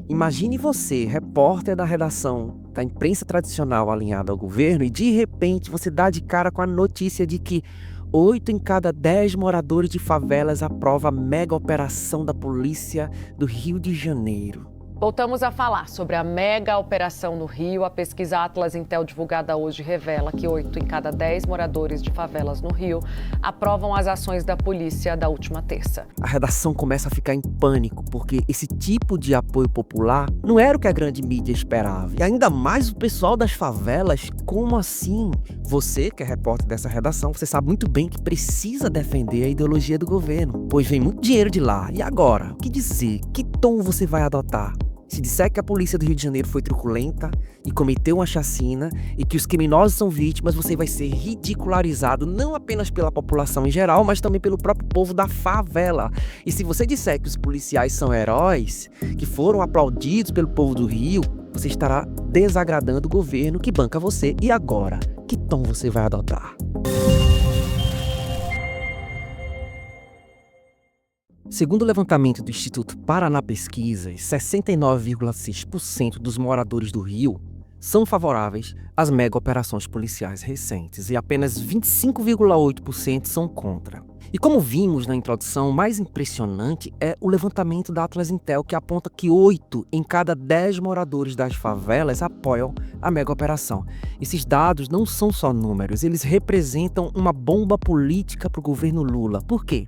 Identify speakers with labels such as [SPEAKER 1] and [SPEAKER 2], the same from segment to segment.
[SPEAKER 1] Imagine você, repórter da redação da imprensa tradicional alinhada ao governo, e de repente você dá de cara com a notícia de que 8 em cada 10 moradores de favelas aprovam a mega operação da polícia do Rio de Janeiro.
[SPEAKER 2] Voltamos a falar sobre a mega operação no Rio. A pesquisa Atlas Intel divulgada hoje revela que 8 em cada 10 moradores de favelas no Rio aprovam as ações da polícia da última terça.
[SPEAKER 1] A redação começa a ficar em pânico, porque esse tipo de apoio popular não era o que a grande mídia esperava. E ainda mais o pessoal das favelas, como assim? Você, que é repórter dessa redação, você sabe muito bem que precisa defender a ideologia do governo, pois vem muito dinheiro de lá. E agora? O que dizer? Que tom você vai adotar? Se disser que a polícia do Rio de Janeiro foi truculenta e cometeu uma chacina e que os criminosos são vítimas, você vai ser ridicularizado não apenas pela população em geral, mas também pelo próprio povo da favela. E se você disser que os policiais são heróis, que foram aplaudidos pelo povo do Rio, você estará desagradando o governo que banca você. E agora? Que tom você vai adotar? Segundo o levantamento do Instituto Paraná Pesquisas, 69,6% dos moradores do Rio são favoráveis às mega operações policiais recentes e apenas 25,8% são contra. E como vimos na introdução, o mais impressionante é o levantamento da Atlas Intel, que aponta que 8 em cada 10 moradores das favelas apoiam a mega operação. Esses dados não são só números, eles representam uma bomba política para o governo Lula. Por quê?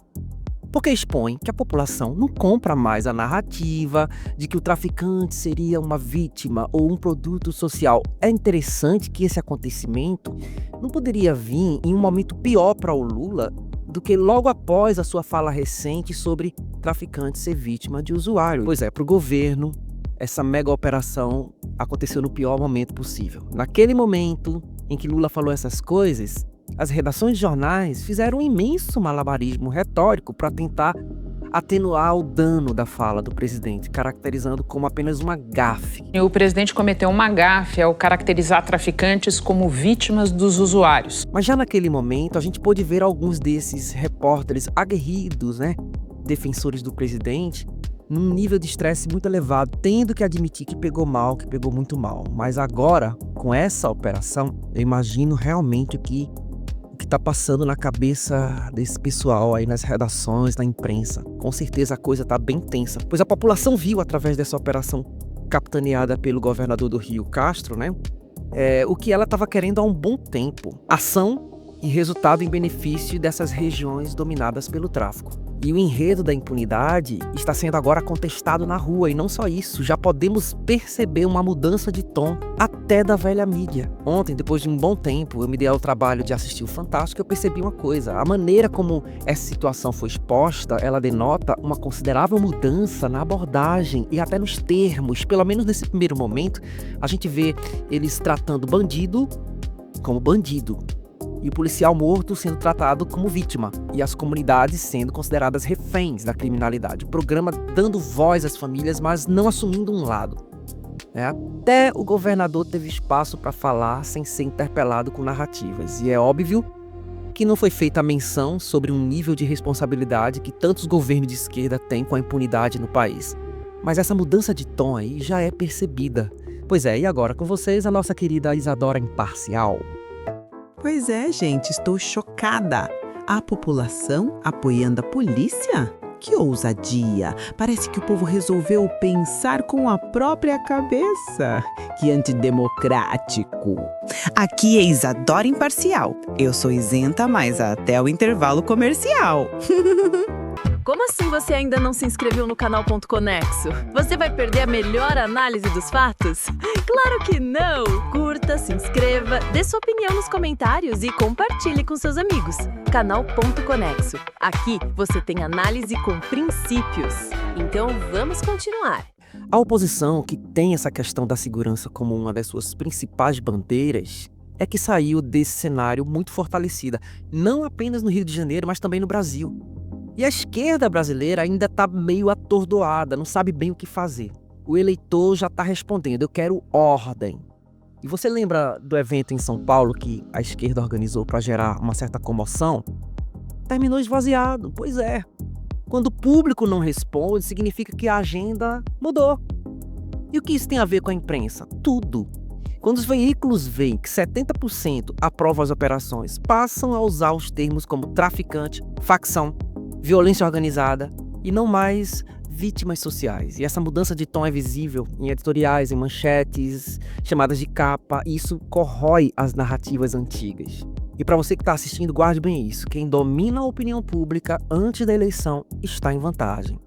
[SPEAKER 1] Porque expõe que a população não compra mais a narrativa de que o traficante seria uma vítima ou um produto social. É interessante que esse acontecimento não poderia vir em um momento pior para o Lula do que logo após a sua fala recente sobre traficante ser vítima de usuário. Pois é, para o governo, essa mega operação aconteceu no pior momento possível. Naquele momento em que Lula falou essas coisas, as redações de jornais fizeram um imenso malabarismo retórico para tentar atenuar o dano da fala do presidente, caracterizando como apenas uma gafe.
[SPEAKER 3] O presidente cometeu uma gafe ao caracterizar traficantes como vítimas dos usuários.
[SPEAKER 1] Mas já naquele momento, a gente pôde ver alguns desses repórteres aguerridos, defensores do presidente, num nível de estresse muito elevado, tendo que admitir que pegou mal, que pegou muito mal. Mas agora, com essa operação, eu imagino realmente o que está passando na cabeça desse pessoal aí nas redações, na imprensa. Com certeza a coisa está bem tensa, pois a população viu através dessa operação capitaneada pelo governador do Rio, Castro, o que ela estava querendo há um bom tempo. Ação e resultado em benefício dessas regiões dominadas pelo tráfico. E o enredo da impunidade está sendo agora contestado na rua, e não só isso, já podemos perceber uma mudança de tom até da velha mídia. Ontem, depois de um bom tempo, eu me dei ao trabalho de assistir o Fantástico e eu percebi uma coisa: a maneira como essa situação foi exposta, ela denota uma considerável mudança na abordagem e até nos termos. Pelo menos nesse primeiro momento, a gente vê eles tratando bandido como bandido, e o policial morto sendo tratado como vítima, e as comunidades sendo consideradas reféns da criminalidade. O programa dando voz às famílias, mas não assumindo um lado. Até o governador teve espaço para falar sem ser interpelado com narrativas. E é óbvio que não foi feita a menção sobre um nível de responsabilidade que tantos governos de esquerda têm com a impunidade no país. Mas essa mudança de tom aí já é percebida. Pois é, e agora com vocês a nossa querida Isadora Imparcial.
[SPEAKER 4] Pois é, gente, estou chocada. A população apoiando a polícia? Que ousadia! Parece que o povo resolveu pensar com a própria cabeça. Que antidemocrático! Aqui é Isadora Imparcial. Eu sou isenta, mas até o intervalo comercial.
[SPEAKER 5] Como assim você ainda não se inscreveu no canal Ponto Conexo? Você vai perder a melhor análise dos fatos? Claro que não! Curta, se inscreva, dê sua opinião nos comentários e compartilhe com seus amigos. Canal Ponto Conexo. Aqui você tem análise com princípios. Então vamos continuar.
[SPEAKER 1] A oposição, que tem essa questão da segurança como uma das suas principais bandeiras, é que saiu desse cenário muito fortalecida, não apenas no Rio de Janeiro, mas também no Brasil. E a esquerda brasileira ainda está meio atordoada, não sabe bem o que fazer. O eleitor já está respondendo: eu quero ordem. E você lembra do evento em São Paulo que a esquerda organizou para gerar uma certa comoção? Terminou esvaziado. Pois é. Quando o público não responde, significa que a agenda mudou. E o que isso tem a ver com a imprensa? Tudo. Quando os veículos veem que 70% aprovam as operações, passam a usar os termos como traficante, facção, violência organizada e não mais vítimas sociais. E essa mudança de tom é visível em editoriais, em manchetes, chamadas de capa, e isso corrói as narrativas antigas. E para você que está assistindo, guarde bem isso. Quem domina a opinião pública antes da eleição está em vantagem.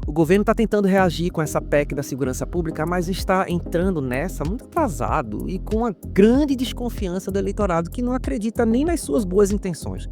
[SPEAKER 1] O governo está tentando reagir com essa PEC da segurança pública, mas está entrando nessa muito atrasado e com uma grande desconfiança do eleitorado que não acredita nem nas suas boas intenções.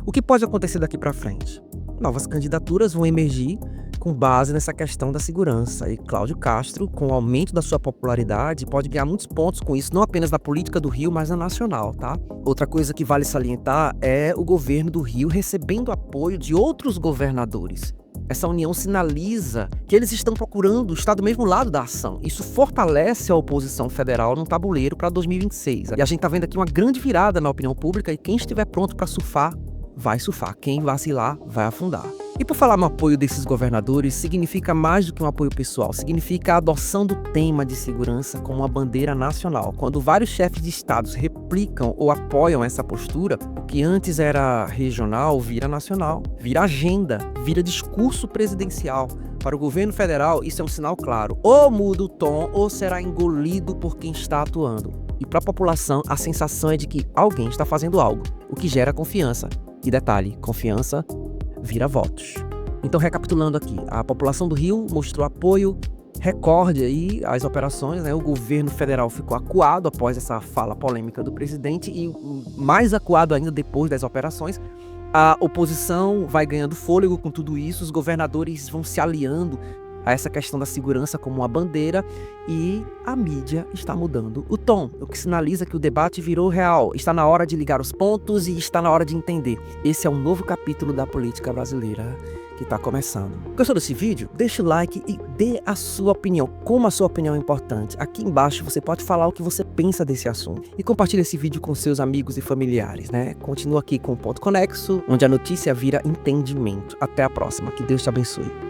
[SPEAKER 1] O que pode acontecer daqui para frente? Novas candidaturas vão emergir com base nessa questão da segurança. E Cláudio Castro, com o aumento da sua popularidade, pode ganhar muitos pontos com isso, não apenas na política do Rio, mas na nacional, tá? Outra coisa que vale salientar é o governo do Rio recebendo apoio de outros governadores. Essa união sinaliza que eles estão procurando estar do mesmo lado da ação. Isso fortalece a oposição federal no tabuleiro para 2026. E a gente está vendo aqui uma grande virada na opinião pública e quem estiver pronto para surfar, vai surfar. Quem vacilar, vai afundar. E por falar no apoio desses governadores, significa mais do que um apoio pessoal, significa a adoção do tema de segurança como uma bandeira nacional. Quando vários chefes de estados replicam ou apoiam essa postura, o que antes era regional vira nacional, vira agenda, vira discurso presidencial. Para o governo federal, isso é um sinal claro. Ou muda o tom ou será engolido por quem está atuando. E para a população, a sensação é de que alguém está fazendo algo, o que gera confiança. E detalhe, confiança vira votos. Então, recapitulando aqui, a população do Rio mostrou apoio recorde aí às operações, né? O governo federal ficou acuado após essa fala polêmica do presidente e mais acuado ainda depois das operações. A oposição vai ganhando fôlego com tudo isso, os governadores vão se aliando a essa questão da segurança como uma bandeira e a mídia está mudando o tom, o que sinaliza que o debate virou real. Está na hora de ligar os pontos e está na hora de entender. Esse é um novo capítulo da política brasileira que está começando. Gostou desse vídeo? Deixa o like e dê a sua opinião. Como a sua opinião é importante. Aqui embaixo você pode falar o que você pensa desse assunto. E compartilhe esse vídeo com seus amigos e familiares, né? Continua aqui com o Ponto Conexo, onde a notícia vira entendimento. Até a próxima. Que Deus te abençoe.